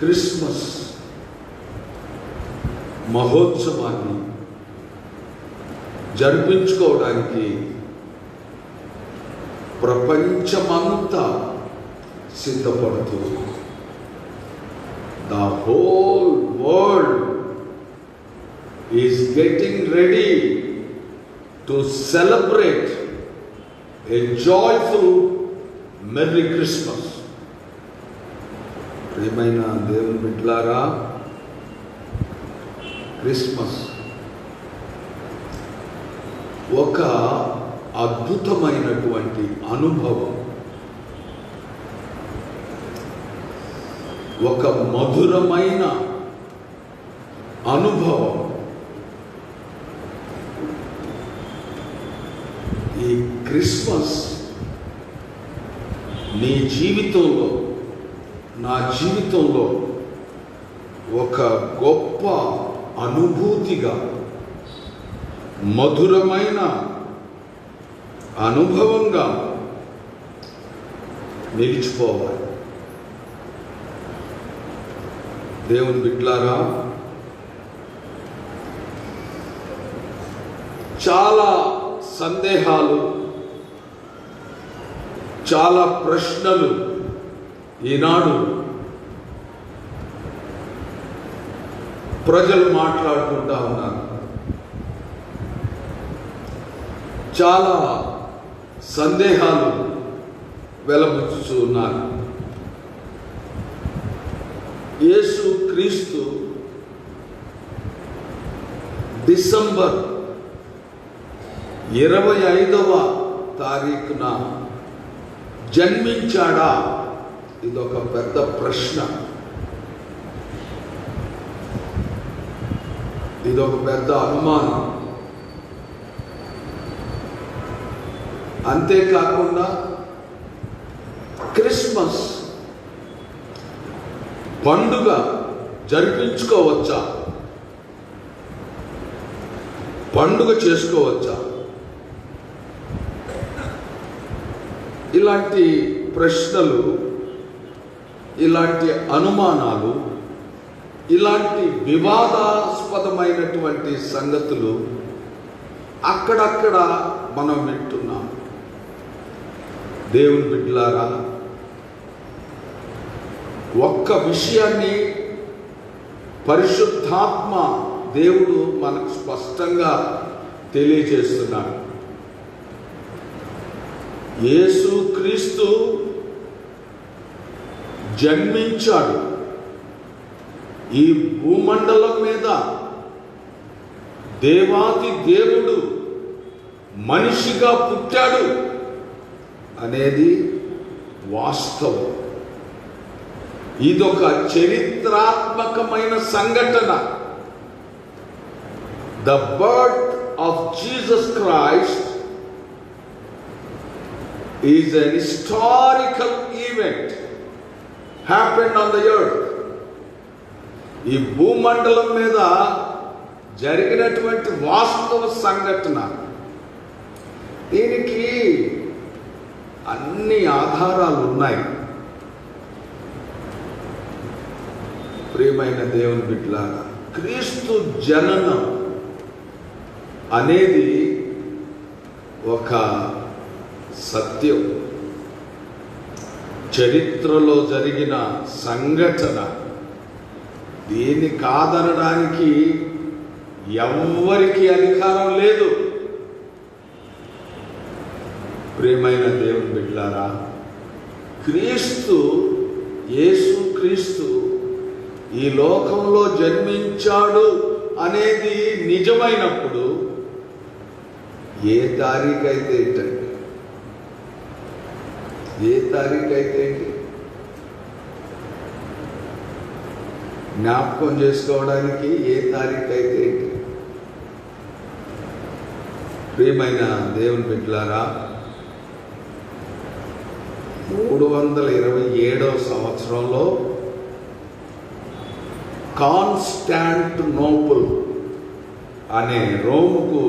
Christmas మహోత్సవాన్ని జరిపించుకోవడానికి ప్రపంచమంతా సిద్ధపడుతుంది. The whole world is getting ready to celebrate a joyful Merry Christmas. ప్రియమైన దేవుని బిడ్డలారా, క్రిస్మస్ ఒక అద్భుతమైనటువంటి అనుభవం, ఒక మధురమైన అనుభవం. ఈ క్రిస్మస్ నీ జీవితంలో, నా జీవితంలో ఒక గొప్ప అనుభూతిగా, మధురమైన అనుభవంగా నిలిచిపోవాలి. దేవుని బిడ్డలారా, చాలా సందేహాలు, చాలా ప్రశ్నలు ఈనాడు ప్రజలు మాట్లాడుకుంటా ఉన్నారు. చాలా సందేహాలు వెలబుచ్చుతూ ఉన్నారు. యేసు క్రీస్తు డిసెంబర్ 25వ తారీఖున జన్మించాడా? ఇదొక పెద్ద ప్రశ్న, ఇదొక పెద్ద అనుమానం. అంతేకాకుండా క్రిస్మస్ పండుగ జరిపించుకోవచ్చా, పండుగ చేసుకోవచ్చా? ఇలాంటి ప్రశ్నలు, ఇలాంటి అనుమానాలు, ఇలాంటి వివాదాస్పదమైనటువంటి సంగతులు అక్కడక్కడ మనం వింటున్నాం. దేవుని బిడ్డలారా, ఒక్క విషయాన్ని పరిశుద్ధాత్మ దేవుడు మనకు స్పష్టంగా తెలియజేస్తున్నాడు. యేసు క్రీస్తు జన్మించాడు, ఈ భూమండలం మీద దేవాది దేవుడు మనిషిగా పుట్టాడు అనేది వాస్తవం. ఇదొక చరిత్రాత్మకమైన సంఘటన. The birth of Jesus Christ is an historical event happened on the earth. ఈ భూమండలం మీద జరిగినటువంటి వాస్తవ సంఘటన. దీనికి అన్ని ఆధారాలు ఉన్నాయి. ప్రియమైన దేవుని బిడ్డలారా, క్రీస్తు జననం అనేది ఒక సత్యం, చరిత్రలో జరిగిన సంఘటన. దీన్ని కాదనడానికి ఎవ్వరికీ అధికారం లేదు. ప్రియమైన దేవుని బిడ్డలారా, క్రీస్తు, యేసు క్రీస్తు ఈ లోకంలో జన్మించాడు అనేది నిజమైనప్పుడు ఏ తారీఖు అయితే ఏంటండి, ఏ తారీఖు అయితే ఏంటి, జ్ఞాపకం చేసుకోవడానికి ఏ తారీఖు అయితే ఏంటి? ప్రియమైన దేవుని బిడ్డలారా, 327వ సంవత్సరంలో కాన్స్టాంటినోపుల్ అనే రోముకు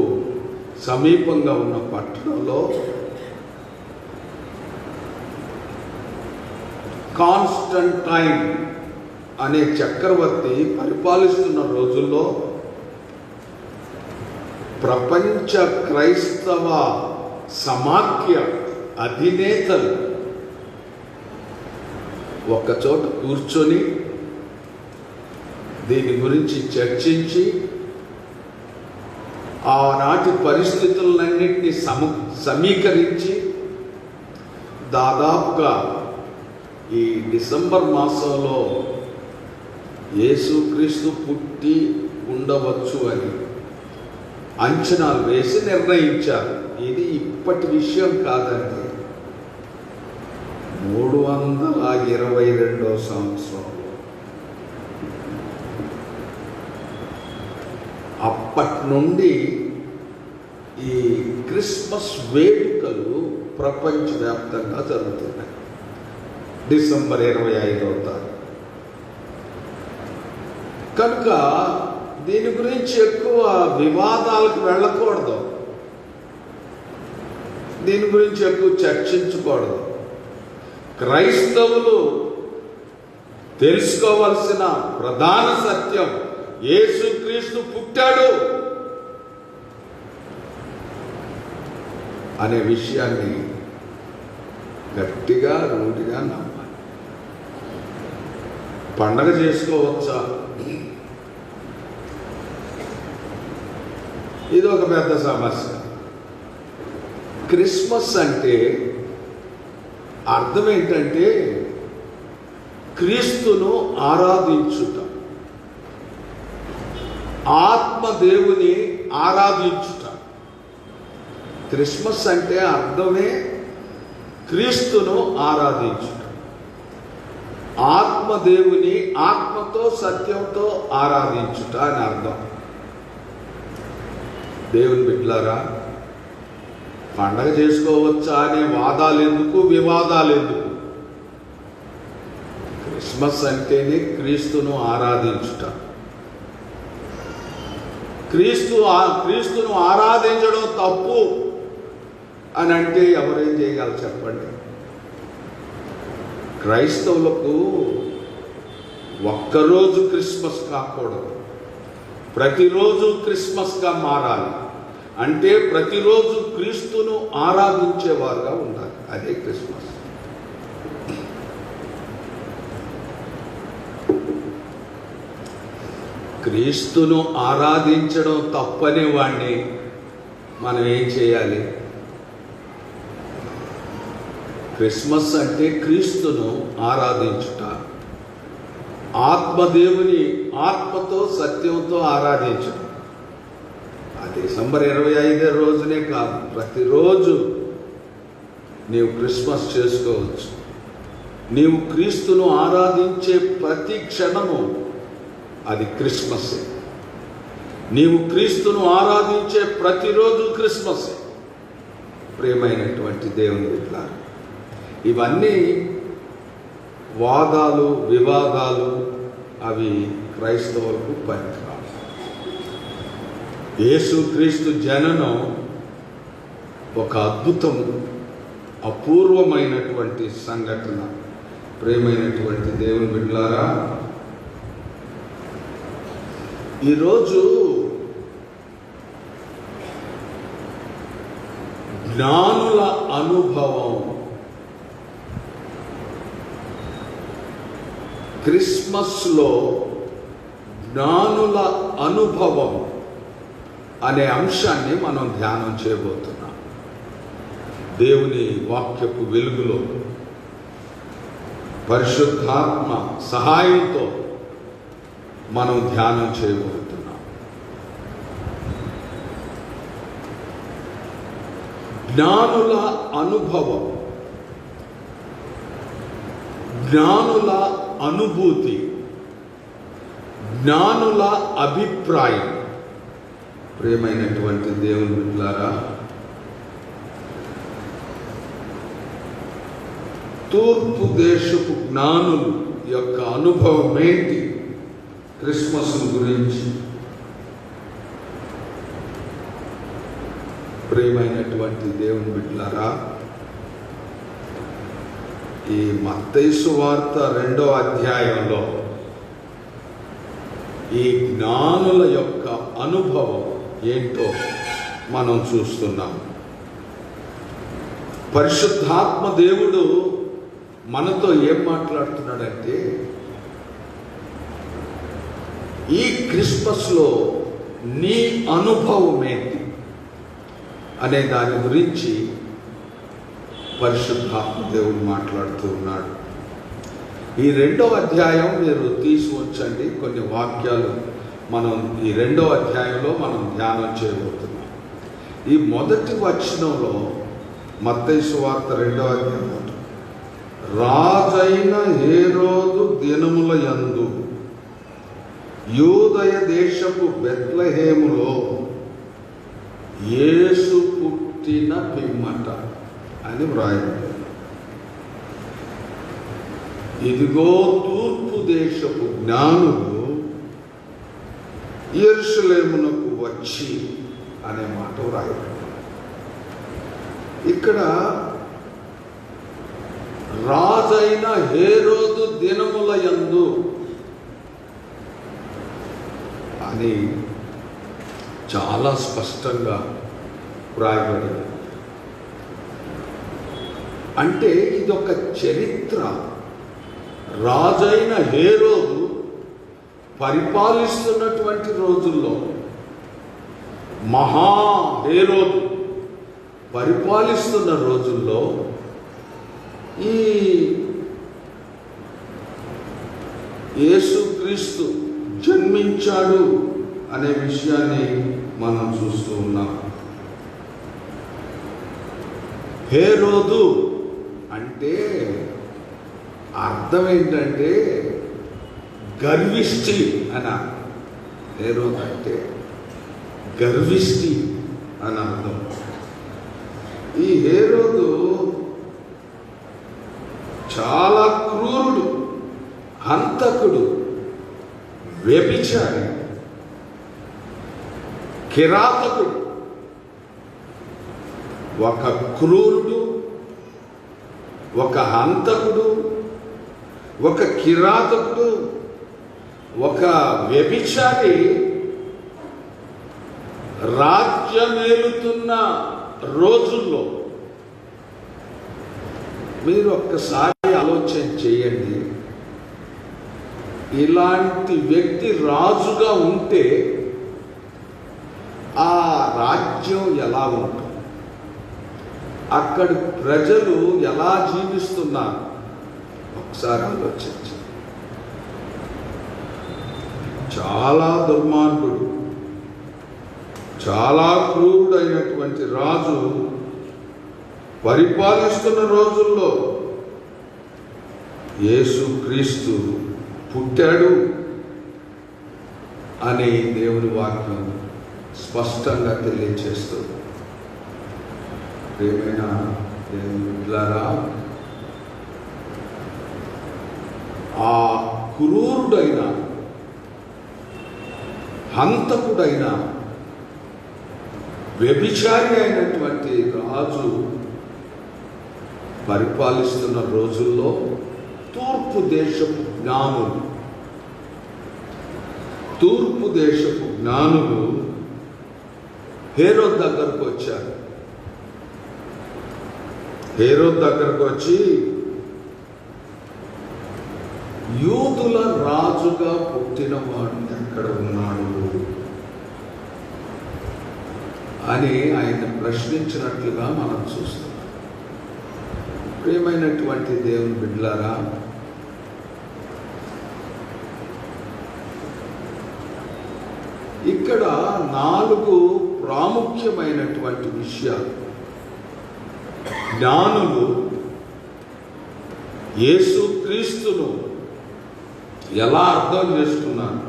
సమీపంగా ఉన్న పట్టణంలో కాన్స్టంటైన్ అనే చక్రవర్తి పరిపాలిస్తున్న రోజుల్లో ప్రపంచ క్రైస్తవ సమాఖ్య అధినేతలు ఒక్కచోట కూర్చొని దీని గురించి చర్చించి ఆనాటి పరిస్థితులన్నింటినీ సమీకరించి దాదాపుగా ఈ డిసెంబర్ మాసంలో యేసుక్రీస్తు పుట్టి ఉండవచ్చు అని అంచనాలు వేసి నిర్ణయించారు. ఇది ఇప్పటి విషయం కాదండి. 322వ సంవత్సరం అప్పటి నుండి ఈ క్రిస్మస్ వేడుకలు ప్రపంచవ్యాప్తంగా జరుగుతున్నాయి. డిసెంబర్ 25వ తారీఖు కనుక దీని గురించి ఎక్కువ వివాదాలకు వెళ్ళకూడదు, దీని గురించి ఎక్కువ చర్చించకూడదు. క్రైస్తవులు తెలుసుకోవాల్సిన ప్రధాన సత్యం యేసుక్రీస్తు పుట్టాడు అనే విషయాన్ని గట్టిగా రూఢిగా నమ్మాలి. పండగ చేసుకోవచ్చా? ఇది ఒక పెద్ద సమస్య. క్రిస్మస్ అంటే అర్థం ఏంటంటే క్రీస్తును ఆరాధించుట, ఆత్మదేవుని ఆరాధించుట. క్రిస్మస్ అంటే అర్థమే క్రీస్తును ఆరాధించుట, ఆత్మదేవుని ఆత్మతో సత్యంతో ఆరాధించుట అని అర్థం. దేవుని బిడ్డలారా, పండగ చేసుకోవచ్చా అనే వాదాలు ఎందుకు, వివాదాలు ఎందుకు? క్రిస్మస్ అంటేనే క్రీస్తును ఆరాధించుట. క్రీస్తును ఆరాధించడం తప్పు అని అంటే ఎవరేం చేయగలరు చెప్పండి? క్రైస్తవులకు ఒక్కరోజు క్రిస్మస్ కాకూడదు, ప్రతిరోజు క్రిస్మస్గా మారాలి. అంటే ప్రతిరోజు క్రీస్తును ఆరాధించేవారుగా ఉండాలి. అదే క్రిస్మస్. క్రీస్తును ఆరాధించడం తప్పనే వాడిని మనం ఏం చేయాలి? క్రిస్మస్ అంటే క్రీస్తును ఆరాధించుట, ఆత్మదేవుని ఆత్మతో సత్యంతో ఆరాధించడం. అది డిసెంబర్ 25 రోజునే కాదు, ప్రతిరోజు నీవు క్రిస్మస్ చేసుకోవచ్చు. నీవు క్రీస్తును ఆరాధించే ప్రతి క్షణము అది క్రిస్మస్. నీవు క్రీస్తును ఆరాధించే ప్రతిరోజు క్రిస్మస్. ప్రియమైనటువంటి దేవుని బిడ్డలారా, ఇవన్నీ వాదాలు వివాదాలు అవి క్రైస్తవులకు పనికిరావు. యేసుక్రీస్తు జననం ఒక అద్భుతం, అపూర్వమైనటువంటి సంఘటన. ప్రియమైనటువంటి దేవుని బిడ్డలారా, ఈరోజు జ్ఞానుల అనుభవం, క్రిస్మస్లో జ్ఞానుల అనుభవం అనే అంశాన్ని మనం ధ్యానం చేయబోతున్నాం. దేవుని వాక్యపు వెలుగులో పరిశుద్ధాత్మ సహాయంతో మనం ధ్యానం చేయబోతున్నాం. జ్ఞానుల అనుభవం, జ్ఞానుల అనుభూతి, జ్ఞానుల అభిప్రాయం. ప్రియమైనటువంటి దేవుని బిడ్డలారా, తూర్పు దేశపు జ్ఞానుల యొక్క అనుభవం ఏంటి క్రిస్మస్ గురించి? ప్రియమైనటువంటి దేవుని బిడ్డలారా, ఈ మత్తయి సువార్త 2వ అధ్యాయంలో ఈ జ్ఞానుల యొక్క అనుభవం ఏంటో మనం చూస్తున్నాం. పరిశుద్ధాత్మ దేవుడు మనతో ఏం మాట్లాడుతున్నాడంటే, ఈ క్రిస్మస్లో నీ అనుభవం ఏంటి అనే దాని గురించి పరిశుద్ధాత్మ దేవుడు మాట్లాడుతూ ఉన్నాడు. ఈ 2వ అధ్యాయం మీరు తీసుకొచ్చండి. కొన్ని వాక్యాలు మనం ఈ 2వ అధ్యాయంలో మనం ధ్యానం చేయబోతున్నాం. ఈ మొదటి వచనంలో మత్తయి సువార్త 2వ అధ్యాయం, రాజైన హేరోదు దినముల యందు యూదయ దేశపు బెత్లెహేములో యేసు పుట్టిన పిమ్మట అని వ్రాయబడింది. ఇదిగో తూర్పు దేశపు జ్ఞానులు యెరూషలేమునకు వచ్చి అనే మాట వ్రాయబడింది. ఇక్కడ రాజైన హేరోదు దినముల యందు అని చాలా స్పష్టంగా వ్రాయబడింది. అంటే ఇదొక చరిత్ర. రాజైన హేరోదు పరిపాలిస్తున్నటువంటి రోజుల్లో, మహా హేరోదు పరిపాలిస్తున్న రోజుల్లో ఈ యేసుక్రీస్తు జన్మించాడు అనే విషయాన్ని మనం చూస్తూ ఉన్నాం. హేరోదు అంటే అర్థం ఏంటంటే గర్విష్టి అని. హేరోదు అంటే గర్విష్టి అని అర్థం. ఈ హేరోదు చాలా క్రూరుడు, హంతకుడు, వ్యభిచారి, కిరాతకుడు. ఒక క్రూరుడు, ఒక హంతకుడు, ఒక కిరాతకుడు, ఒక వ్యభిచారి రాజ్యమేలుతున్న రోజుల్లో మీరు ఒక్కసారి ఆలోచన చేయండి. ఇలాంటి వ్యక్తి రాజుగా ఉంటే ఆ రాజ్యం ఎలా ఉంటుంది, అక్కడి ప్రజలు ఎలా జీవిస్తున్నారు ఒకసారి ఆలోచించండి. చాలా దుర్మార్గుడు, చాలా క్రూరుడైనటువంటి రాజు పరిపాలిస్తున్న రోజుల్లో యేసుక్రీస్తు పుట్టాడు అని దేవుని వాక్యం స్పష్టంగా తెలియజేస్తుంది. ప్రియమైన దేవుని బిడ్డలారా, ఆ క్రూరుడైన, హంతకుడైన, వ్యభిచారి అయినటువంటి రాజు పరిపాలిస్తున్న రోజుల్లో తూర్పు దేశపు జ్ఞానులు హేరోదు దగ్గరకు వచ్చారు. హేరోదు దగ్గరకు వచ్చి యూదుల రాజుగా పుట్టినవాడు ఎక్కడ ఉన్నాడు అని ఆయన ప్రశ్నించినట్లుగా మనం చూస్తాం. ప్రియమైనటువంటి దేవుని బిడ్డలారా, ఇక్కడ 4 ప్రాముఖ్యమైనటువంటి విషయాలు. జ్ఞానులు యేసుక్రీస్తును ఎలా అర్థం చేసుకున్నారు,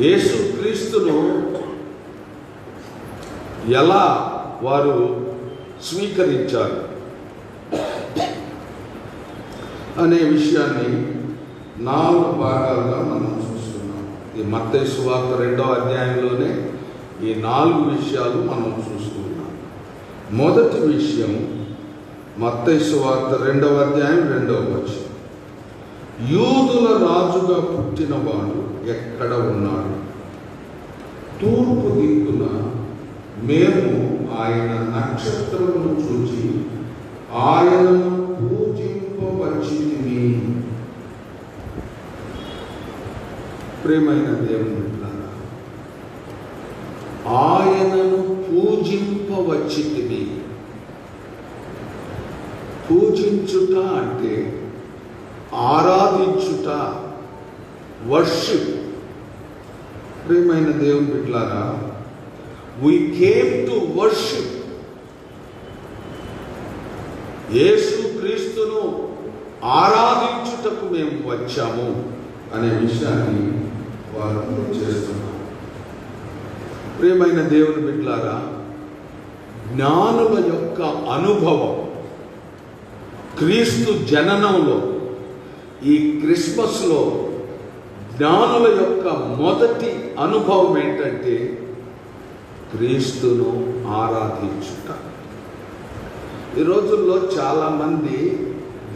యేసుక్రీస్తును ఎలా వారు స్వీకరించారు అనే విషయాన్ని 4 భాగాలుగా మనం చూస్తున్నాం. ఈ మత్తయి సువార్త 2వ అధ్యాయంలోనే ఈ 4 విషయాలు మనం చూస్తున్నాం. మొదటి విషయం మత్తయి సువార్త 2వ అధ్యాయం 2వ వచనం, యూదుల రాజుగా పుట్టి పుట్టినవాడు ఎక్కడ ఉన్నాడు? తూర్పు దిక్కున మేము ఆయన నక్షత్రమును చూచి ఆయనను పూజింపవచ్చితిమి. ప్రియమైన దేవుని బిడ్డలారా, ఆయనను పూజింపవచ్చితిమి. పూజించుట అంటే ఆరాధించుట, వర్షిప్. ప్రియమైన దేవుని బిడ్డలారా, we came to worship. యేసు క్రీస్తును ఆరాధించుటకు మేము వచ్చాము అనే విషయాన్ని వారు చేస్తున్నారు. ప్రియమైన దేవుని బిడ్డలారా, జ్ఞానుల యొక్క అనుభవం క్రీస్తు జననంలో, ఈ క్రిస్మస్లో జ్ఞానుల యొక్క మొదటి అనుభవం ఏంటంటే క్రీస్తును ఆరాధించుట. ఈ రోజుల్లో చాలామంది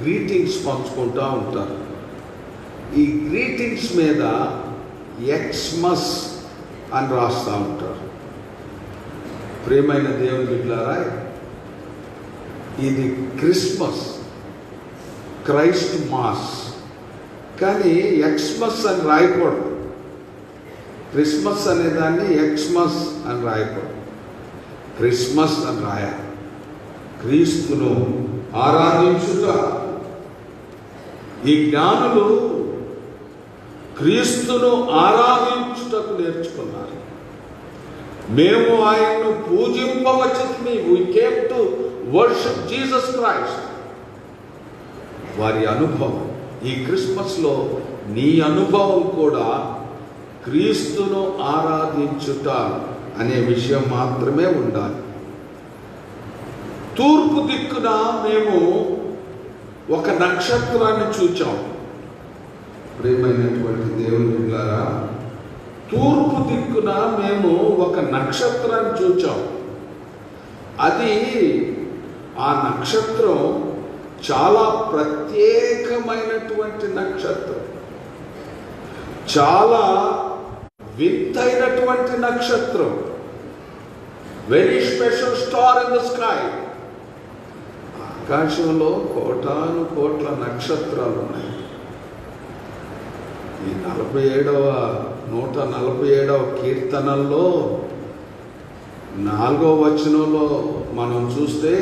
గ్రీటింగ్స్ పంచుకుంటూ ఉంటారు. ఈ గ్రీటింగ్స్ మీద ఎక్స్మస్ అని రాస్తూ ఉంటారు. ప్రియమైన దేవుని బిడ్డలారా, ఇది క్రిస్మస్, క్రైస్ట్ మాస్, కానీ ఎక్స్మస్ అని రాయకూడదు. క్రిస్మస్ అనేదాన్ని ఎక్స్మస్ అని రాయకూడదు, క్రిస్మస్ అని రాయాలి. క్రీస్తును ఆరాధించుట. ఈ జ్ఞానులు క్రీస్తును ఆరాధించుటకు నేర్చుకున్నారు. మేము ఆయన్ను పూజింపవచ్చితిమి. We came to worship Jesus Christ. వారి అనుభవం ఈ క్రిస్మస్లో నీ అనుభవం కూడా క్రీస్తును ఆరాధించుట అనే విషయం మాత్రమే ఉండాలి. తూర్పు దిక్కున మేము ఒక నక్షత్రాన్ని చూచాం. ప్రియమైనటువంటి దేవుని బిడ్డలారా, తూర్పు దిక్కున మేము ఒక నక్షత్రాన్ని చూచాం. అది, ఆ నక్షత్రం చాలా ప్రత్యేకమైనటువంటి నక్షత్రం, చాలా వింతైనటువంటి నక్షత్రం. Very special star in the sky. ఆకాశంలో కోటాను కోట్ల నక్షత్రాలు ఉన్నాయి. ఈ 147వ కీర్తనల్లో 4వ వచనంలో మనం చూస్తే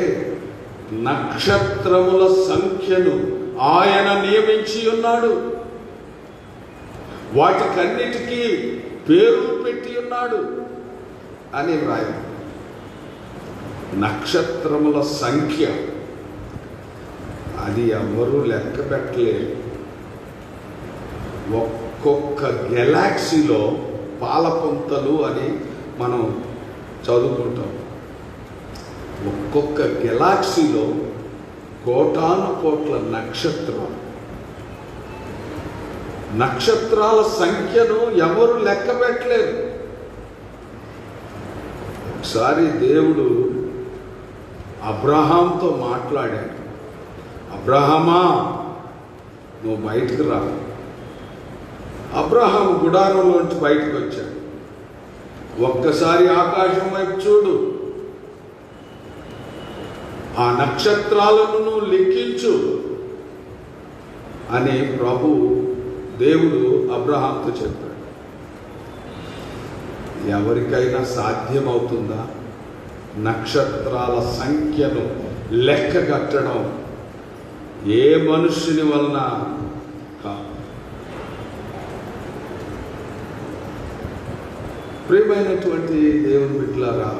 నక్షత్రముల సంఖ్యను ఆయన నియమించి ఉన్నాడు, వాటికన్నిటికీ పేర్లు పెట్టి ఉన్నాడు అని వ్రాయ. నక్షత్రముల సంఖ్య అది ఎవరూ లెక్క పెట్టలేరు. ఒక్కొక్క గెలాక్సీలో పాలపుంతలు అని మనం చదువుకుంటాం. ఒక్కొక్క గెలాక్సీలో కోటాను కోట్ల నక్షత్రాలు. నక్షత్రాల సంఖ్యను ఎవరు లెక్క పెట్టలేరు. ఒకసారి దేవుడు అబ్రహాంతో మాట్లాడాడు. అబ్రహామా, నువ్వు బయటకు రా. అబ్రహాం గుడారంలోంచి బయటకు వచ్చాడు. ఒక్కసారి ఆకాశం వైపు చూడు, ఆ నక్షత్రాలను నువ్వు లెక్కించు అని దేవుడు అబ్రహాంతో చెప్పాడు. ఎవరికైనా సాధ్యమవుతుందా నక్షత్రాల సంఖ్యను లెక్క కట్టడం? ఏ మనుష్యుని వలన కాదు. ప్రియమైనటువంటి దేవుని బిడ్డలారా,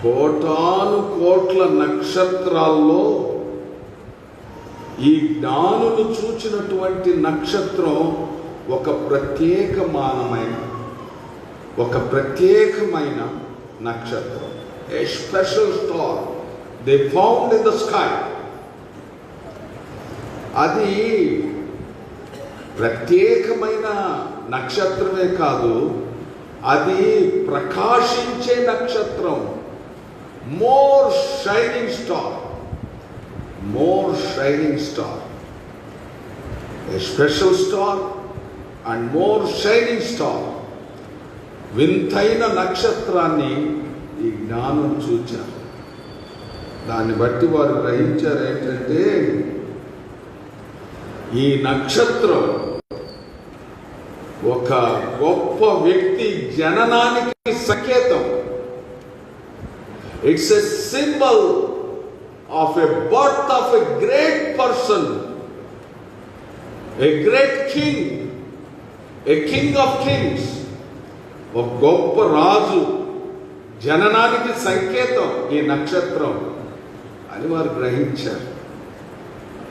కోటాను కోట్ల నక్షత్రాల్లో ఈ జ్ఞానులు చూచినటువంటి నక్షత్రం ఒక ప్రత్యేకమైన నక్షత్రం. A special star they found in the sky. అది ప్రత్యేకమైన నక్షత్రమే కాదు, అది ప్రకాశించే నక్షత్రం. More shining star, more shining star, a special star, and more shining star, వింతైన నక్షత్రాన్ని ఈ జ్ఞానం చూచారు. దాన్ని బట్టి వారు గ్రహించారు ఏంటంటే ఈ నక్షత్రం ఒక గొప్ప వ్యక్తి జననానికి సంకేతం. It's a symbol of a birth of a great person, a great king, a king of Kings. ఒక గొప్ప రాజు జననానికి సంకేతం ఈ నక్షత్రం అని వారు గ్రహించారు.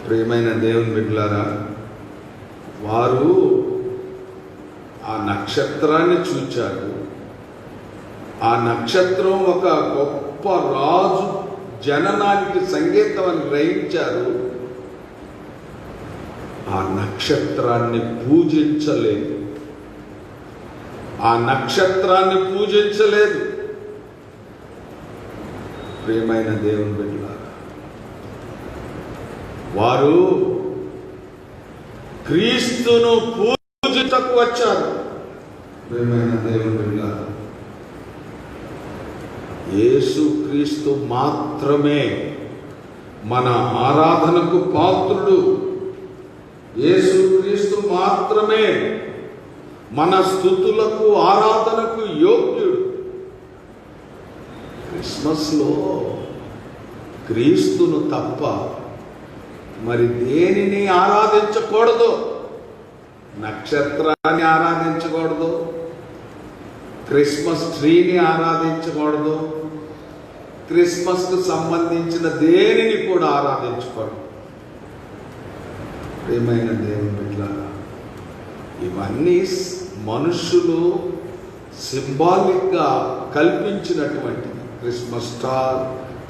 ప్రియమైన దేవుని బిడ్డలారా, వారు ఆ నక్షత్రాన్ని చూచారు. ఆ నక్షత్రం ఒక గొప్ప రాజు జననానికి సంకేతం అని గ్రహించారు. ఆ నక్షత్రాన్ని పూజించలేదు. ఆ నక్షత్రాన్ని పూజించలేదు. ప్రియమైన దేవుని బిడ్డలారా, వారు క్రీస్తును పూజించకు వచ్చారు. ప్రియమైన దేవుని బిడ్డలారా, యేసు క్రీస్తు మాత్రమే మన ఆరాధనకు పాత్రుడు. యేసు క్రీస్తు మాత్రమే మన స్తుతులకు ఆరాధనకు యోగ్యుడు. క్రిస్మస్లో క్రీస్తును తప్ప మరి దేనిని ఆరాధించకూడదు. నక్షత్రాన్ని ఆరాధించకూడదు, క్రిస్మస్ ట్రీని ఆరాధించకూడదు, క్రిస్మస్కు సంబంధించిన దేనిని కూడా ఆరాధించకూడదు. ప్రియమైన దేవుని బిడ్డలారా, ఇవన్నీ మనుషులు సింబాలిక్గా కల్పించినటువంటి Christmas star,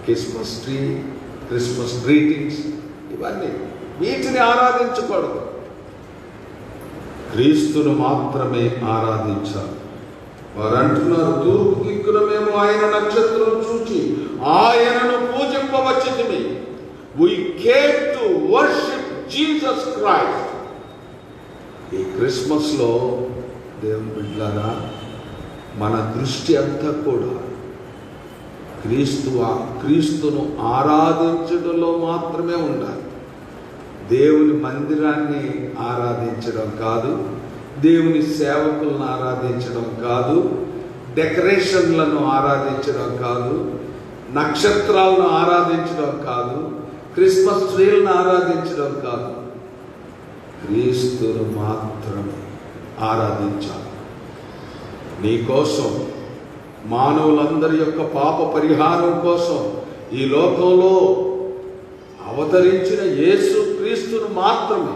Christmas tree, Christmas greetings, ఇవన్నీ వీటిని ఆరాధించకూడదు. క్రీస్తును మాత్రమే ఆరాధించాలి. వారు అంటున్నారు, తూర్పు దిక్కున మేము ఆయన నక్షత్రం చూచి ఆయనను పూజింపవచ్చితిమి. We came to worship Jesus Christ. ఈ క్రిస్మస్లో దేవుని బిడ్డలారా, మన దృష్టి అంతా కూడా క్రీస్తును ఆరాధించడంలో మాత్రమే ఉండాలి. దేవుని మందిరాన్ని ఆరాధించడం కాదు, దేవుని సేవకులను ఆరాధించడం కాదు, డెకరేషన్లను ఆరాధించడం కాదు, నక్షత్రాలను ఆరాధించడం కాదు, క్రిస్మస్ ట్రీలను ఆరాధించడం కాదు. క్రీస్తును మాత్రమే ఆరాధించాలి. నీకోసం, మానవులందరి యొక్క పాప పరిహారం కోసం ఈ లోకంలో అవతరించిన యేసు క్రీస్తును మాత్రమే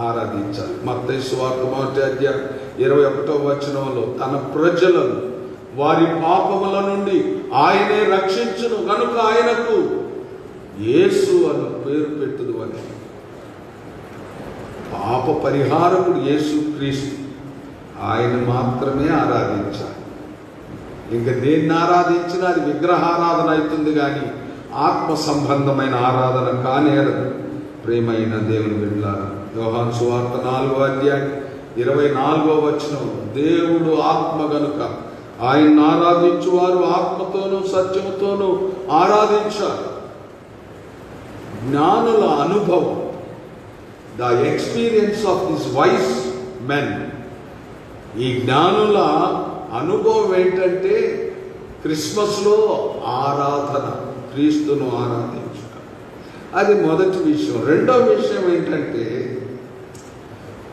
ఆరాధించాలి. మత్తయి సువార్త 1:21 తన ప్రజలను వారి పాపముల నుండి ఆయనే రక్షించును కనుక ఆయనకు యేసు అను పేరు పెట్టుదు అని. పాప పరిహారకుడు యేసు క్రీస్తు, ఆయన మాత్రమే ఆరాధించాలి. ఇంకా దేన్ని ఆరాధించినా అది విగ్రహారాధన అవుతుంది కానీ ఆత్మ సంబంధమైన ఆరాధన కానేరదు. ప్రియమైన దేవుని బిడ్డలారా, యోహాను సువార్త 4:24 దేవుడు ఆత్మ గనుక ఆయన్ని ఆరాధించువారు ఆత్మతోనూ సత్యముతోనూ ఆరాధించాలి. జ్ఞానుల అనుభవం, the experience of this wise men, ఈ జ్ఞానుల అనుభవం ఏంటంటే క్రిస్మస్లో ఆరాధన, క్రీస్తును ఆరాధించుట. అది మొదటి విషయం. రెండవ విషయం ఏంటంటే,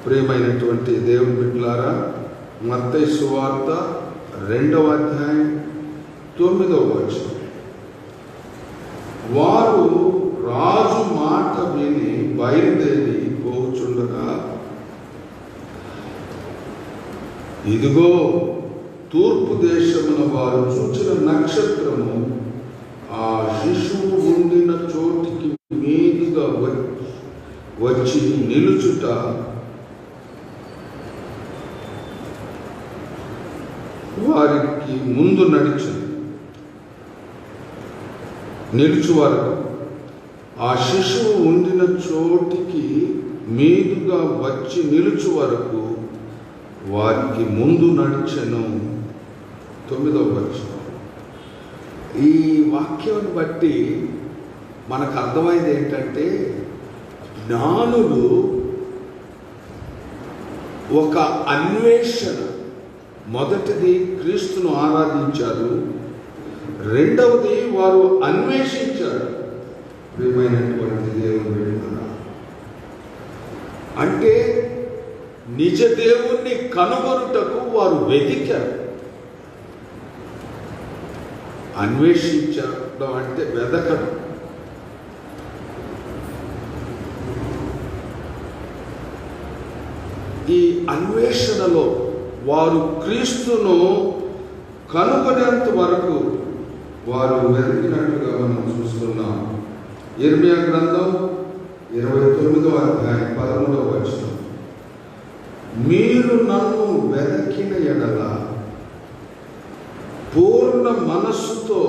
ప్రియమైనటువంటి దేవుని బిడ్డలారా, మత్తయి సువార్త 2:9 వారు రాజు మాట విని బయలుదేరి పోచుండగా, ఇదిగో తూర్పు దేశమున వారు చూచిన నక్షత్రము ఆ శిశువు ఉండిన చోటికి మీదుగా వచ్చి నిలుచుట వారికి ముందు నిలుచు వరకు, ఆ శిశువు ఉండిన చోటికి మీదుగా వచ్చి నిలుచు వరకు వారికి ముందు నడిచెను. 9వ వచనం. ఈ వాక్యాన్ని బట్టి మనకు అర్థమైంది ఏంటంటే, జ్ఞానులు ఒక అన్వేషణ. మొదటిది క్రీస్తును ఆరాధించారు, రెండవది వారు అన్వేషించారు. ప్రియమైనటువంటి దేవుని బిడ్డలారా, అంటే నిజ దేవుణ్ణి కనుగొనుటకు వారు వెతికారు. అన్వేషించడం అంటే వెదకడం. ఈ అన్వేషణలో వారు క్రీస్తును కనుగొనేంత వరకు వారు వెతికినట్లుగా మనం చూస్తున్నాం. యిర్మీయా గ్రంథం 29వ అధ్యాయం 13వ వచనం. మీరు నన్ను వెతికిన ఎడల, పూర్ణ మనస్సుతో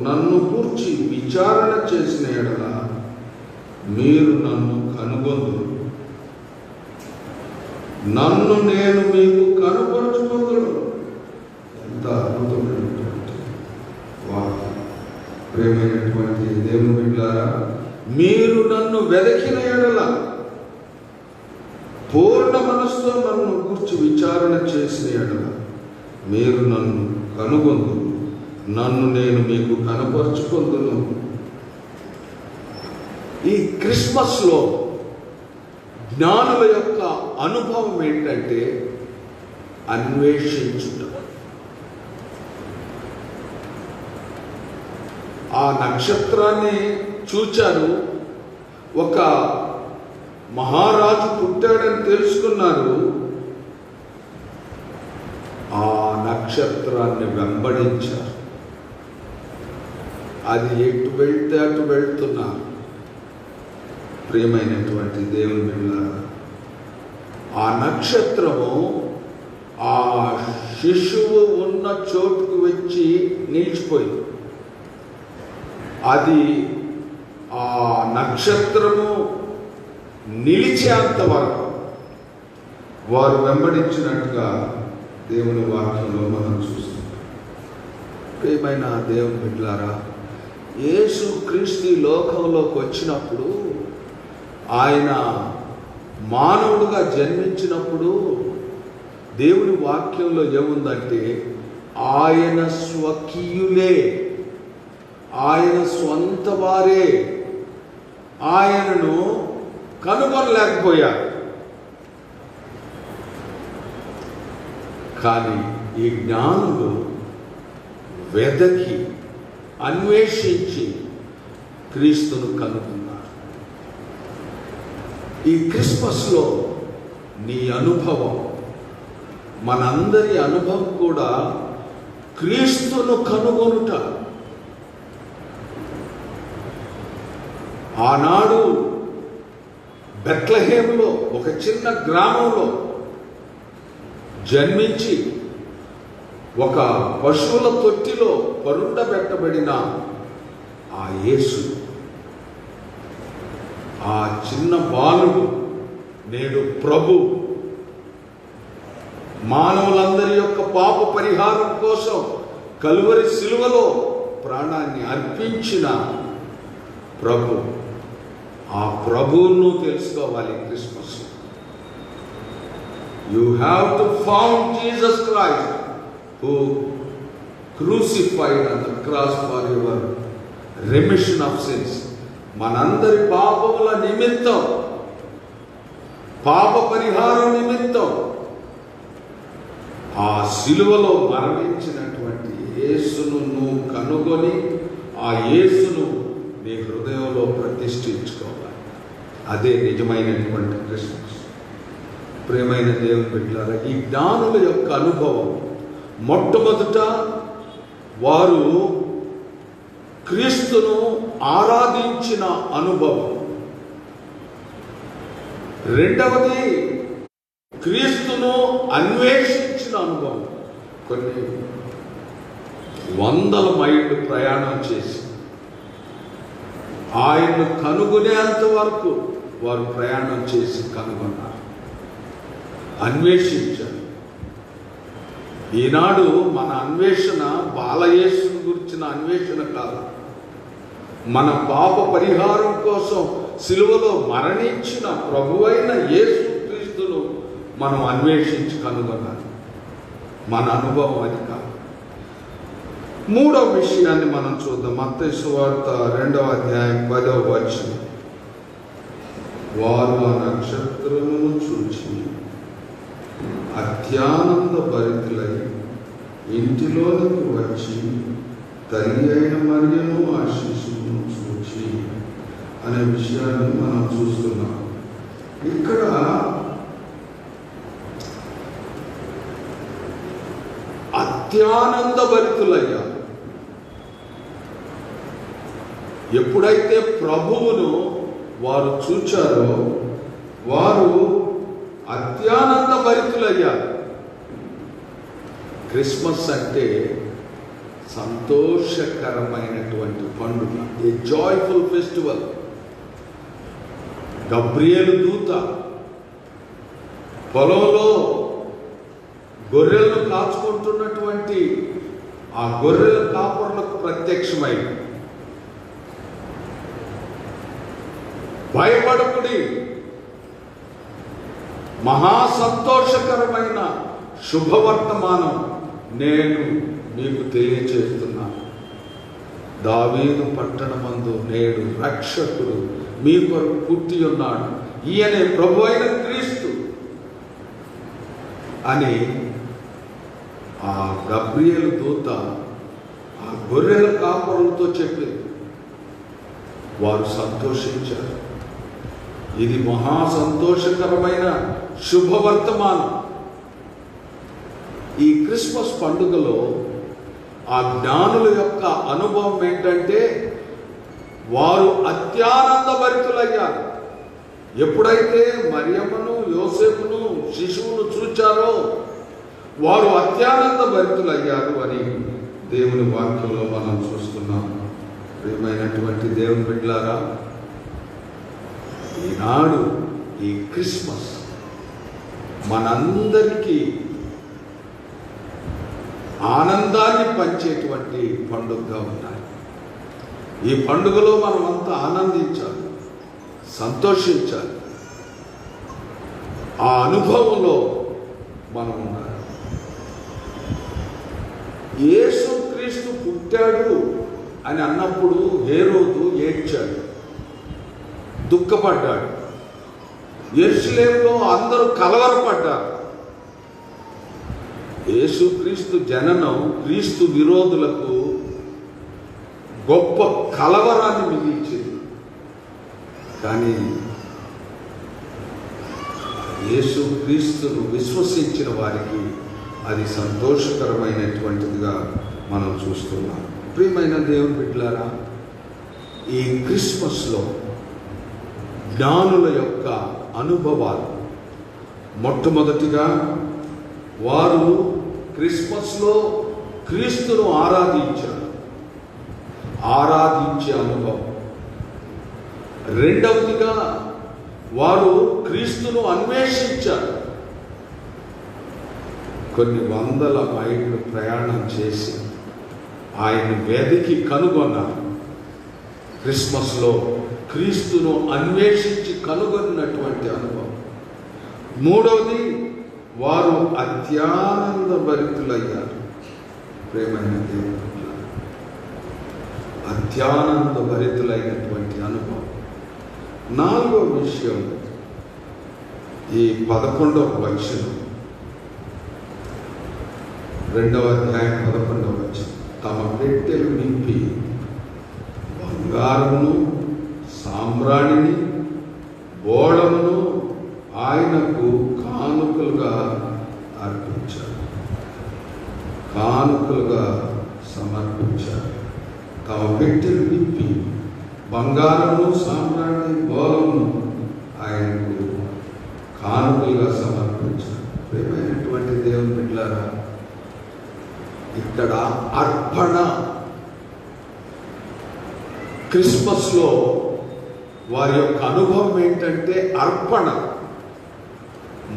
నన్ను గూర్చి విచారణ చేసిన ఎడల, మీరు నన్ను కనుగొందురు, నన్ను నేను మీకు కనుపరుచుకుందును. ఎంత అద్భుతమైనటువంటి వాక్యం. ప్రియమైనటువంటి దేవుని బిడ్డలారా, మీరు నన్ను వెతికిన ఎడల, పూర్ణ మనసుతో నన్ను గురించి విచారణ చేసిన ఎడల, మీరు నన్ను కనుగొందురు, నన్ను నేను మీకు కనపరుచుకుందును. ఈ క్రిస్మస్లో జ్ఞానుల యొక్క అనుభవం ఏంటంటే అన్వేషించుట. ఆ నక్షత్రాన్ని చూచారు, ఒక మహారాజు పుట్టాడని తెలుసుకున్నారు. ఆ నక్షత్రాన్ని వెంబడించారు. అది ఎటు వెళ్తే అటు వెళ్తున్నారు. ప్రియమైనటువంటి దేవుని బిడ్డలారా, ఆ నక్షత్రము ఆ శిశువు ఉన్న చోటుకు వచ్చి నిలిచిపోయింది. అది ఆ నక్షత్రము నిలిచేంత వరకు వారు వెంబడించినట్టుగా దేవుని వాక్యంలో మనం చూస్తున్నాం. ప్రియమైన దేవుని బిడ్డలారా, యేసు క్రీస్తు లోకంలోకి వచ్చినప్పుడు, ఆయన మానవుడుగా జన్మించినప్పుడు దేవుని వాక్యంలో ఏముందంటే, ఆయన స్వకీయులే, ఆయన స్వంత వారే ఆయనను కనుగొనలేకపోయారు. కానీ ఈ జ్ఞానులు వెదకి అన్వేషించి క్రీస్తును కనుగొన్నారు. ఈ క్రిస్మస్లో నీ అనుభవం, మనందరి అనుభవం కూడా క్రీస్తును కనుగొనుట. ఆనాడు బెత్లెహేములో, ఒక చిన్న గ్రామంలో జన్మించి ఒక పశువుల తొట్టిలో పరుండబెట్టబడిన ఆ యేసు, ఆ చిన్న బాలుడు నేడు ప్రభు, మానవులందరి యొక్క పాప పరిహారం కోసం కలువరి శిలువలో ప్రాణాన్ని అర్పించిన ప్రభు. ఆ ప్రభువును తెలుసుకోవాలి Christmas. You have to found Jesus Christ who crucified on the cross for your remission of since. మనందరి పాపముల నిమిత్తం, పాప పరిహారం నిమిత్తం ఆ శిలువలో మరణించినటువంటి యేసును నువ్వు కనుగొని ఆ యేసును నీ హృదయంలో ప్రతిష్ఠించుకోవాలి. అదే నిజమైనటువంటి క్రిస్మస్. ప్రియమైన దేవుని బిడ్డలారా, ఈ జ్ఞానుల యొక్క అనుభవం, మొట్టమొదట వారు క్రీస్తును ఆరాధించిన అనుభవం, రెండవది క్రీస్తును అన్వేషించిన అనుభవం. కొన్ని వందల మైళ్ళు ప్రయాణం చేసి ఆయన్ను కనుగొనేంత వరకు వారు ప్రయాణం చేసి కనుగొన్నారు, అన్వేషించారు. ఈనాడు మన అన్వేషణ బాలయేసుని గురించిన అన్వేషణ కాదు. మన పాప పరిహారం కోసం సిలువలో మరణించిన ప్రభువైన యేసుక్రీస్తును మనం అన్వేషించి కనుగొనాలి. మన అనుభవం అది కాదు. మూడవ విషయాన్ని మనం చూద్దాం. మత్తయి సువార్త 2వ అధ్యాయం 10వ వచనం. వారు ఆ నక్షత్రమును చూచి అత్యానంద భరితులై ఇంటిలోనికి వచ్చి తల్లి అయిన మరియను ఆ శిశువును చూచి అనే విషయాన్ని మనం చూస్తున్నాం. ఇక్కడ అత్యానంద భరితులయ్యారు. ఎప్పుడైతే ప్రభువును వారు చూచారో వారు అత్యానంద భరితులయ్యారు. క్రిస్మస్ అంటే సంతోషకరమైనటువంటి పండుగ, ఏ జాయ్ఫుల్ ఫెస్టివల్. గబ్రియేలు దూత పొలంలో గొర్రెలను కాచుకుంటున్నటువంటి ఆ గొర్రెల కాపరులకు ప్రత్యక్షమై, భయపడకుడి, మహా సంతోషకరమైన శుభవర్తమానం నేను మీకు తెలియచేస్తున్నాను. దావీదు పట్టణమందు నేడు రక్షకుడు మీ కొరకు పుట్టి ఉన్నాడు, ఈయనే ప్రభు అయిన క్రీస్తు అని ఆ గబ్రియేలు దూత ఆ గొర్రెల కాపరులతో చెప్పింది. వారు సంతోషించారు. ఇది మహా సంతోషకరమైన శుభవర్తమానం. ఈ క్రిస్మస్ పండుగలో ఆ జ్ఞానుల యొక్క అనుభవం ఏంటంటే వారు అత్యానంద భరితులయ్యారు. ఎప్పుడైతే మరియమ్మను యోసేపును శిశువును చూచారో వారు అత్యానంద భరితులయ్యారు అని దేవుని వాక్యంలో మనం చూస్తున్నాం. ప్రియమైనటువంటి దేవుని బిడ్డలారా, ఈనాడు ఈ క్రిస్మస్ మనందరికీ ఆనందాన్ని పంచేటువంటి పండుగగా ఉండాలి. ఈ పండుగలో మనం అంతా ఆనందించాలి, సంతోషించాలి. ఆ అనుభవంలో మనం ఉండాలి. యేసుక్రీస్తు పుట్టాడు అని అన్నప్పుడు హేరోదు ఏడ్చాడు, దుఃఖపడ్డాడు. యెరూషలేములో అందరూ కలవరపడ్డారు. యేసుక్రీస్తు జననం క్రీస్తు విరోధులకు గొప్ప కలవరాన్ని మిగిల్చింది. కానీ యేసుక్రీస్తును విశ్వసించిన వారికి అది సంతోషకరమైనటువంటిదిగా మనం చూస్తున్నాం. ప్రియమైన దేవుని బిడ్డలారా, ఈ క్రిస్మస్లో జ్ఞానుల యొక్క అనుభవాలు, మొట్టమొదటిగా వారు క్రిస్మస్లో క్రీస్తును ఆరాధించారు, ఆరాధించే అనుభవం. రెండవదిగా వారు క్రీస్తును అన్వేషించారు. కొన్ని వందల మైళ్ళు ప్రయాణం చేసి ఆయన వెదికి కనుగొన్నారు. క్రిస్మస్లో క్రీస్తును అన్వేషించి కనుగొన్నటువంటి అనుభవం. మూడవది, వారు అత్యానంద భరితులయ్యారు. ప్రేమైన దేవుడు, అత్యానంద భరితులైనటువంటి అనుభవం. నాలుగో విషయం, ఈ 11వ వచనం, 2వ అధ్యాయం 11వ వచనం. తమ పెట్టెలు నింపి బంగారమును సాంబ్రాణిని బోళమును ఆయనకు కానుకలుగా అర్పించారు, కానుకలుగా సమర్పించారు. తమ పెట్టెలు నింపి బంగారమును సాంబ్రాణి బోళమును ఆయనకు కానుకలుగా సమర్పించారు. ప్రియమైనటువంటి దేవుని బిడ్డలారా, ఇక్కడ అర్పణ, క్రిస్మస్లో వారి యొక్క అనుభవం ఏంటంటే అర్పణ.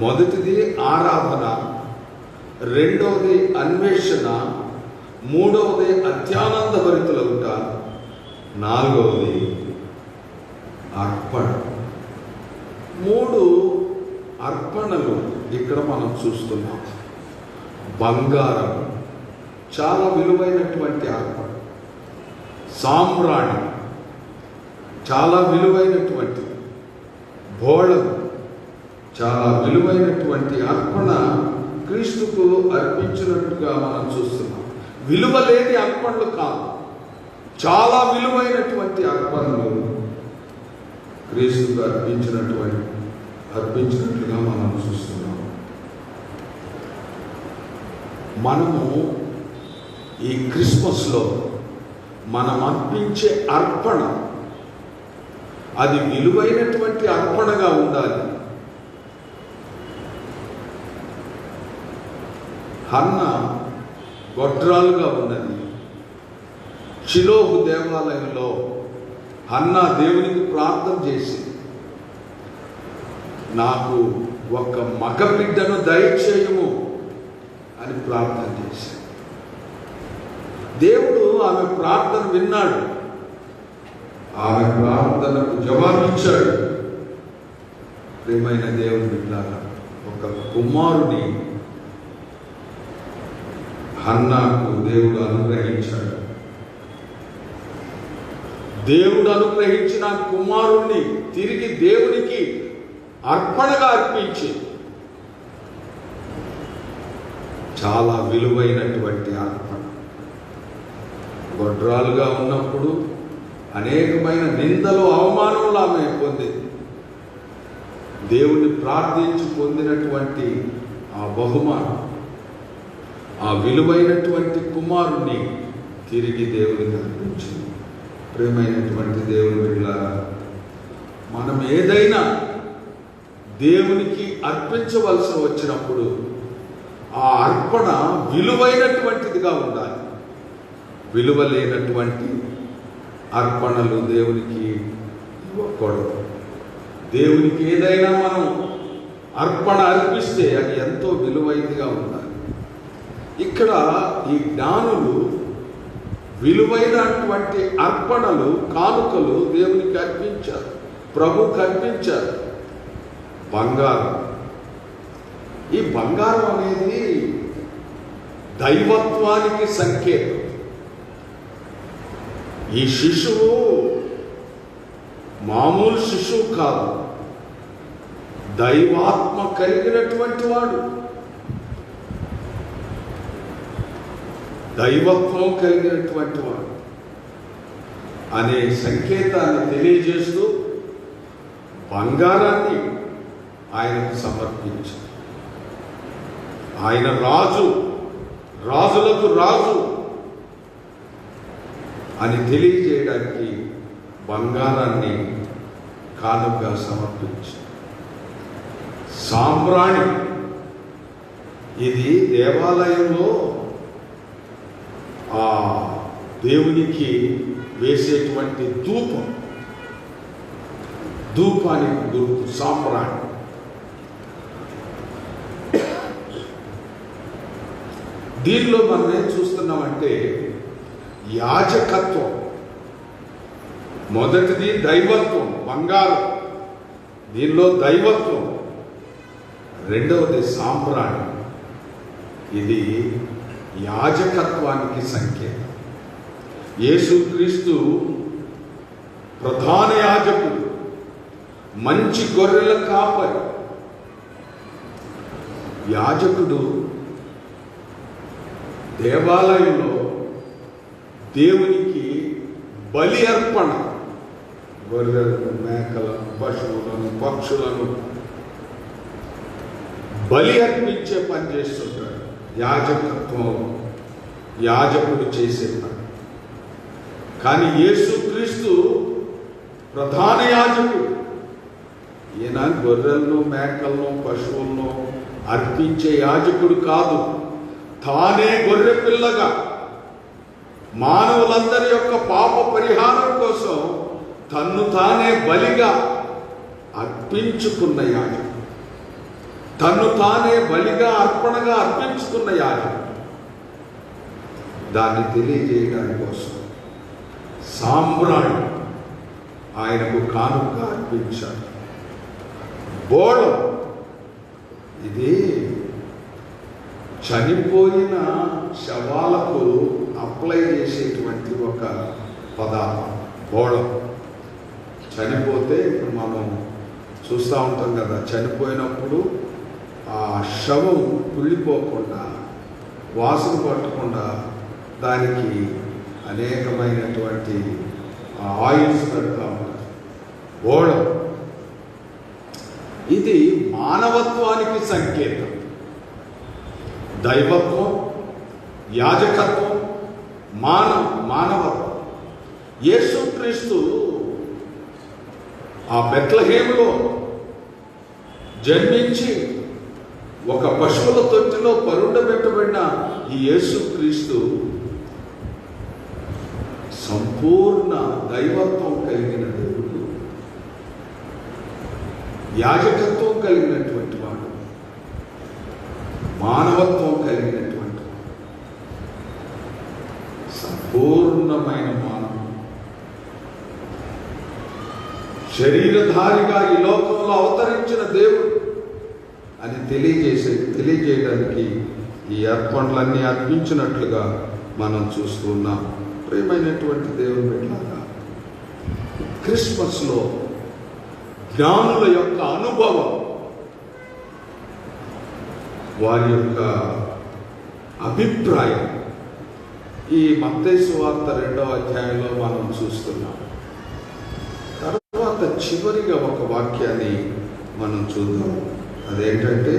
మొదటిది ఆరాధన, రెండవది అన్వేషణ, మూడవది అత్యానందభరితులగుట, నాలుగవది అర్పణ. 3 అర్పణలు ఇక్కడ మనం చూస్తున్నాం. బంగారం చాలా విలువైనటువంటి అర్పణ, సామ్రాణి చాలా విలువైనటువంటి, బోళం చాలా విలువైనటువంటి అర్పణ క్రీస్తుకు అర్పించినట్టుగా మనం చూస్తున్నాం. విలువ లేని అర్పణలు కాదు, చాలా విలువైనటువంటి అర్పణలు క్రీస్తుకు అర్పించినట్లుగా మనం చూస్తున్నాం. మనము ఈ క్రిస్మస్లో మనం అర్పించే అర్పణ అది విలువైనటువంటి అర్పణగా ఉండాలి. హన్న గొడ్రాలుగా ఉన్నది. షిలోహు దేవాలయంలో హన్న దేవునికి ప్రార్థన చేసి, నాకు ఒక మగ బిడ్డను దయచేయము అని ప్రార్థన చేసి, దేవుడు ఆమె ప్రార్థన విన్నాడు, ఆమె ప్రార్థనకు జవాబిచ్చాడు. ప్రియమైన దేవుని బిడ్డలారా, ఒక కుమారుని హన్నాకు దేవుడు అనుగ్రహించాడు. దేవుడు అనుగ్రహించిన కుమారుణ్ణి తిరిగి దేవునికి అర్పణగా అర్పించి, చాలా విలువైనటువంటి అర్పణ. గొడ్రాలుగా ఉన్నప్పుడు అనేకమైన నిందలు, అవమానములు ఆమె పొందింది. దేవుణ్ణి ప్రార్థించి పొందినటువంటి ఆ బహుమానం, ఆ విలువైనటువంటి కుమారుణ్ణి తిరిగి దేవునికి అర్పించింది. ప్రియమైనటువంటి దేవుని బిడ్డలారా, మనం ఏదైనా దేవునికి అర్పించవలసి వచ్చినప్పుడు ఆ అర్పణ విలువైనటువంటిదిగా ఉండాలి. విలువ లేనటువంటి అర్పణలు దేవునికి ఇవ్వకూడదు. దేవునికి ఏదైనా మనం అర్పణ అర్పిస్తే అది ఎంతో విలువైనదిగా ఉండాలి. ఇక్కడ ఈ జ్ఞానులు విలువైనటువంటి అర్పణలు, కానుకలు దేవునికి అర్పించారు, ప్రభువుకి అర్పించారు. బంగారం, ఈ బంగారం అనేది దైవత్వానికి సంకేతం. ఈ శిశువు మామూలు శిశువు కాదు, దైవాత్మ కలిగినటువంటి వాడు, దైవత్వం కలిగినటువంటి వాడు అనే సంకేతాన్ని తెలియజేస్తూ బంగారాన్ని ఆయనకు సమర్పించారు. ఆయన రాజు, రాజులకు రాజు అని తెలియజేయడానికి బంగారాన్ని కానుకగా సమర్పించారు. సాంబ్రాణి, ఇది దేవాలయంలో ఆ దేవునికి వేసేటువంటి ధూపానికి గుర్తు సాంబ్రాణి. దీనిలో మనం ఏం చూస్తున్నామంటే యాజకత్వం. మొదటిది దైవత్వం, బంగారం, దీనిలో దైవత్వం. రెండవది సాంబ్రాణి, ఇది యాజకత్వానికి సంకేతం. యేసుక్రీస్తు ప్రధాన యాజకుడు, మంచి గొర్రెల కాపరి. యాజకుడు దేవాలయంలో దేవునికి బలి అర్పణ, గొర్రెలను, మేకలను, పశువులను, పక్షులను బలి అర్పించే పని చేస్తుంటాడు. యాజకత్వం యాజకుడు చేసే పని. కానీ యేసుక్రీస్తు ప్రధాన యాజకుడు. ఈయన గొర్రెలను, మేకలను, పశువులను అర్పించే యాజకుడు కాదు. తానే గొర్రె పిల్లగా మానవులందరి యొక్క పాప పరిహారం కోసం తన్ను తానే బలిగా అర్పించుకున్న యాజకుడు. తన్ను తానే బలిగా అర్పణగా అర్పించుకున్న యాజకుడు. దాన్ని తెలియజేయడానికి కోసం సాంబ్రాణి ఆయనకు కానుకగా అర్పించాడు. బోళం ఇది చనిపోయిన శవాలకు అప్లై చేసేటువంటి ఒక పదార్థం. బోళం చనిపోతే ఇప్పుడు మనం చూస్తూ ఉంటాం కదా, చనిపోయినప్పుడు ఆ శవం కుళ్ళిపోకుండా వాసన పట్టకుండా దానికి అనేకమైనటువంటి ఆయిల్స్ పెడతా ఉంటారు. బోళం ఇది మానవత్వానికి సంకేతం. దైవత్వం, యాజకత్వం, మానవత్వం. యేసుక్రీస్తు ఆ బెత్లెహేములో జన్మించి ఒక పశువుల తొట్టిలో పరుండబెట్టబడిన ఈ యేసుక్రీస్తు సంపూర్ణ దైవత్వం కలిగిన దేవుడు, యాజకత్వం కలిగినటువంటి వాడు, మానవత్వం కలిగినటువంటి సంపూర్ణమైన మానవుడు, శరీరధారిగా ఈ లోకంలో అవతరించిన దేవుడు అని తెలియజేయడానికి ఈ అర్పణలన్నీ అర్పించినట్లుగా మనం చూస్తున్నాం. ప్రియమైనటువంటి దేవుని బిడ్డలారా, క్రిస్మస్లో జ్ఞానుల యొక్క అనుభవం, వారి యొక్క అభిప్రాయం ఈ మత్తయి సువార్త 2వ అధ్యాయంలో మనం చూస్తున్నాం. తర్వాత చివరిగా ఒక వాక్యాన్ని మనం చూద్దాం. అదేంటంటే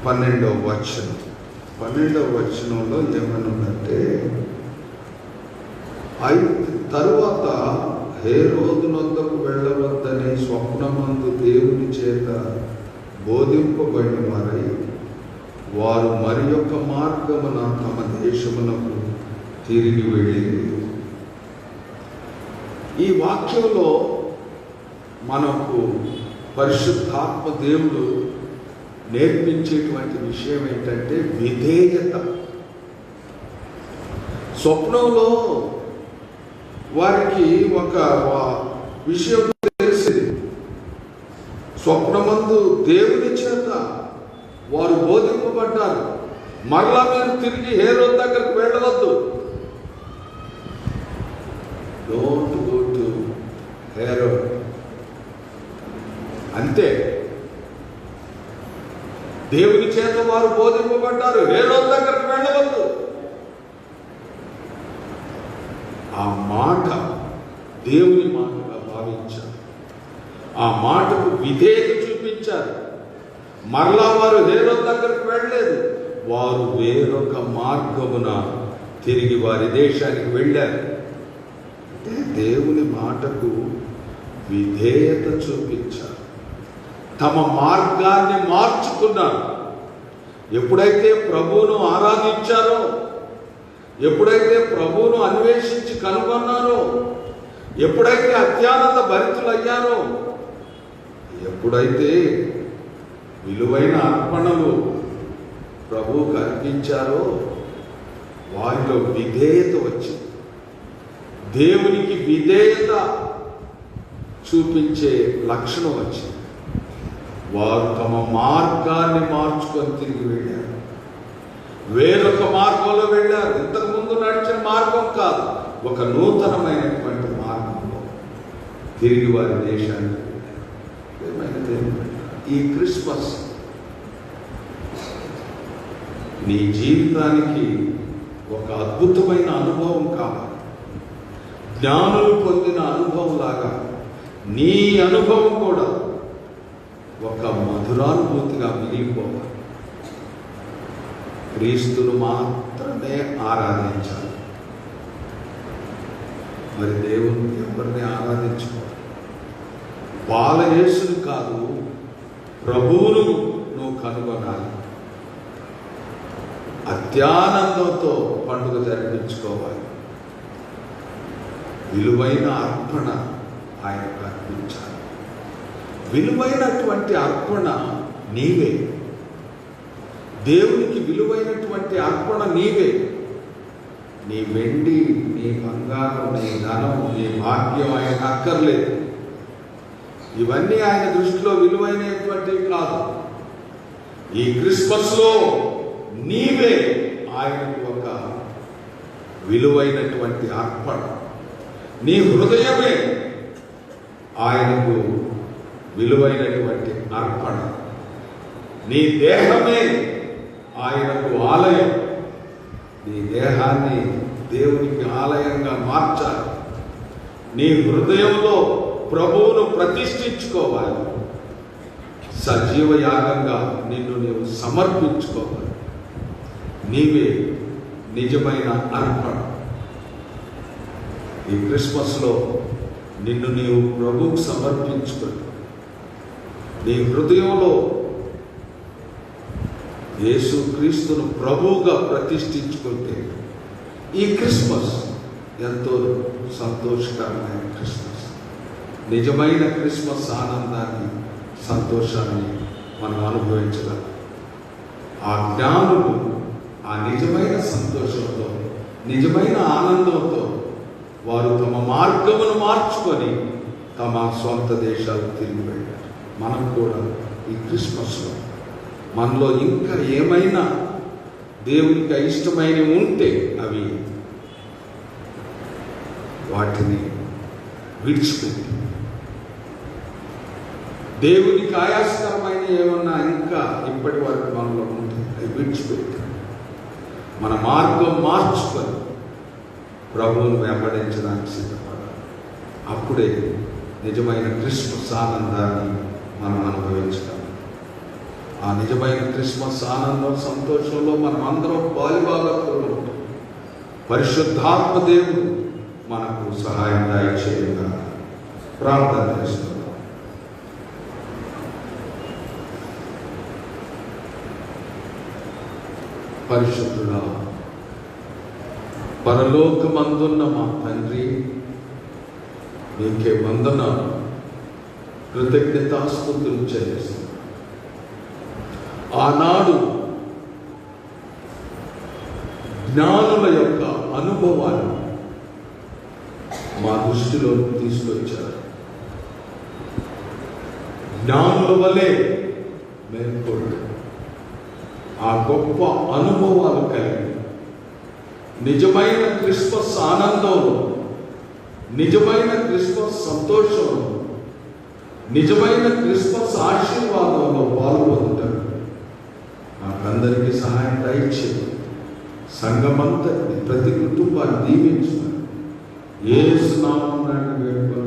12వ వచనం. 12వ వచనంలో ఏమనుందంటే, తరువాత హేరోదునొద్దకు వెళ్ళవద్దని స్వప్నమందు దేవుని చేత బోధింపబడిన వారై వారు మరి యొక్క మార్గమున తమ దేశమునకు తిరిగి వెళ్ళింది. ఈ వాక్యంలో మనకు పరిశుద్ధాత్మ దేవుడు నేర్పించేటువంటి విషయం ఏంటంటే విధేయత. స్వప్నంలో వారికి ఒక విషయం తెలిసింది. స్వప్నమందు దేవుని చేత వారు బోధింపబడ్డారు, మరలా మీరు తిరిగి హేరోదు దగ్గరకు వెళ్ళవద్దు. Don't go to Herod. అంతే, దేవుని చేత వారు బోధింపబడ్డారు, హేరోదు దగ్గరకు వెళ్ళవద్దు. ఆ మాట దేవుని మాటగా భావించారు, ఆ మాటకు విధేయత చూపించారు. మరలా వారు హేరోదు దగ్గరకు వెళ్ళలేదు, వారు వేరొక మార్గమున తిరిగి వారి దేశానికి వెళ్ళారు. అంటే దేవుని మాటకు విధేయత చూపించారు, తమ మార్గాన్ని మార్చుకున్నారు. ఎప్పుడైతే ప్రభువును ఆరాధించారో, ఎప్పుడైతే ప్రభువును అన్వేషించి కనుగొన్నారో, ఎప్పుడైతే అత్యానంద భరితులయ్యారో, ఎప్పుడైతే విలువైన అర్పణలు ప్రభువుకు అర్పించారో, వారిలో విధేయత వచ్చింది. దేవునికి విధేయత చూపించే లక్షణం వచ్చింది. వారు తమ మార్గాన్ని మార్చుకొని తిరిగి వెళ్ళారు, వేరొక మార్గంలో వెళ్ళారు. ఇంతకుముందు నడిచిన మార్గం కాదు, ఒక నూతనమైనటువంటి మార్గంలో తిరిగి వారి దేశానికి వెళ్ళారు. ఈ క్రిస్మస్ నీ జీవితానికి ఒక అద్భుతమైన అనుభవం కావాలి. జ్ఞానులు పొందిన అనుభవం లాగా నీ అనుభవం కూడా ఒక మధురానుభూతిగా మిగిలిపోవాలి. క్రీస్తును మాత్రమే ఆరాధించాలి. మరి దేవుని ఎవరిని ఆరాధించుకోవాలి? బాలయేసుని కాదు, ప్రభువును నువ్వు కనుగొనాలి. అత్యానందంతో పండుగ జరిపించుకోవాలి. విలువైన అర్పణ ఆయనకు అర్పించాలి. విలువైనటువంటి అర్పణ నీవే. దేవునికి విలువైనటువంటి అర్పణ నీవే. నీ వెండి, నీ బంగారం, నీ ధనం, నీ భాగ్యం ఆయన అక్కర్లేదు. ఇవన్నీ ఆయన దృష్టిలో విలువైనటువంటివి కాదు. ఈ క్రిస్మస్లో నీవే ఆయనకు ఒక విలువైనటువంటి అర్పణ. నీ హృదయమే ఆయనకు విలువైనటువంటి అర్పణ. నీ దేహమే ఆయనకు ఆలయం. నీ దేహాన్ని దేవునికి ఆలయంగా మార్చాలి. నీ హృదయంలో ప్రభువును ప్రతిష్ఠించుకోవాలి. సజీవ యాగంగా నిన్ను నీవు సమర్పించుకోవాలి. నీవే నిజమైన అర్పణ. ఈ క్రిస్మస్లో నిన్ను నీవు ప్రభువుకు సమర్పించుకొని నీ హృదయంలో యేసుక్రీస్తును ప్రభువుగా ప్రతిష్ఠించుకుంటే ఈ క్రిస్మస్ ఎంతో సంతోషకరమైన క్రిస్మస్. నిజమైన క్రిస్మస్ ఆనందాన్ని, సంతోషాన్ని మనం అనుభవించగలం. ఆ జ్ఞానులు ఆ నిజమైన సంతోషంతో, నిజమైన ఆనందంతో వారు తమ మార్గమును మార్చుకొని తమ సొంత దేశాలకు తిరిగి వెళ్ళారు. మనం కూడా ఈ క్రిస్మస్లో మనలో ఇంకా ఏమైనా దేవునికి ఇష్టమైనవి ఉంటే అవి వాటిని విడిచిపెట్టి, దేవునికి ఆయాసకరమైన ఏమన్నా ఇంకా ఇప్పటి వరకు మనలో ఉంటే అవి విడిచిపెట్టి మన మార్గం మార్చుకొని ప్రభువును వెంబడించడానికి సిద్ధపడాలి. అప్పుడే నిజమైన క్రిస్మస్ ఆనందాన్ని మనం అనుభవించగలం. ఆ నిజమైన క్రిస్మస్ ఆనందం, సంతోషంలో మనం అందరం పాలుభాగస్తులు ఉంటాం. పరిశుద్ధాత్మ దేవుడు మనకు సహాయం దయచేయగా ప్రార్థన చేస్తున్నాం. పరిశుద్ధుడా, పరలోకమందున్న మా తండ్రి, నీకే వందనాలు, కృతజ్ఞతాస్తుతులు చెల్లిస్తున్నాను. ఆనాడు జ్ఞానుల యొక్క అనుభవాలు మా దృష్టిలో తీసుకొచ్చారు. జ్ఞానుల వలె మేము కూడా ఆ గొప్ప అనుభవాలు కలిగి నిజమైన క్రిస్మస్ ఆనందంలో, నిజమైన క్రిస్మస్ సంతోషంలో, నిజమైన క్రిస్మస్ ఆశీర్వాదంలో పాల్గొంటారు. మాకందరికీ సహాయం దయచేయండి. సంఘమంతటిని, ప్రతి కుటుంబాన్ని దీవించమని యేసు నామమున వేడుకొని